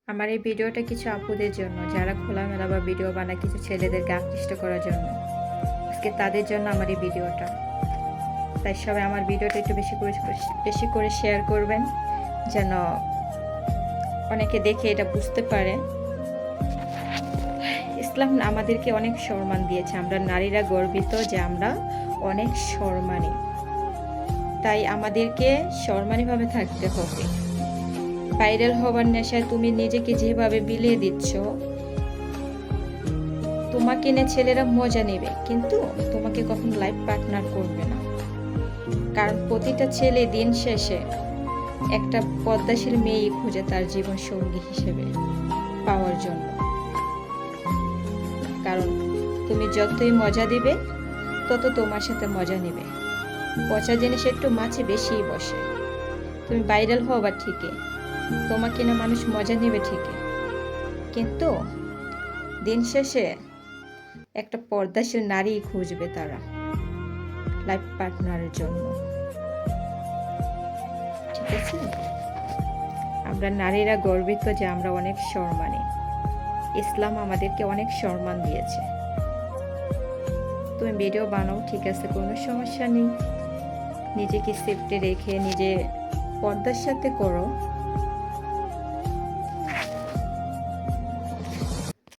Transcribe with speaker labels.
Speaker 1: আমার এই ভিডিওটা কিছু আপুদের জন্য, যারা খোলামেলা বা ভিডিও বানায় কিছু ছেলেদেরকে আকৃষ্ট করার জন্য। আজকে তাদের জন্য আমার এই ভিডিওটা। তাই সবাই আমার ভিডিওটা একটু বেশি করে শেয়ার করবেন, যেন অনেকে দেখে এটা বুঝতে পারে। ইসলাম আমাদেরকে অনেক সম্মান দিয়েছে। আমরা নারীরা গর্বিত যে আমরা অনেক সম্মানী। তাই আমাদেরকে সম্মানীভাবে থাকতে হবে। ভাইরাল হবার নেশায় তুমি নিজেকে যেভাবে বিলিয়ে দিচ্ছ, তোমাকে নিয়ে ছেলেরা মজা নেবে, কিন্তু তোমাকে কখনো লাইফ পার্টনার করবে না। কারণ প্রতিটা ছেলে দিন শেষে একটা পদ্মাশীল মেয়েই খুঁজে তার জীবন সঙ্গী হিসেবে পাওয়ার জন্য। কারণ তুমি যতই মজা দিবে, তত তোমার সাথে মজা নেবে। পচা জিনিস একটু মাছে বেশিই বসে। তুমি ভাইরাল হবা ঠিকই, তোমাকে না মানুষ মজা নেবে ঠিকই, কিন্তু দিন শেষে একটা পর্দাশীল নারী খুঁজবে তারা লাইফ পার্টনারের জন্য। ঠিক আছে? আমরা নারীরা গর্বিত যে আমরা অনেক সম্মানী। ইসলাম আমাদেরকে অনেক সম্মান দিয়েছে। তুমি ভিডিও বানাও, ঠিক আছে, কোনো সমস্যা নেই। নিজেকে সেফটি রেখে নিজে পর্দার সাথে করো।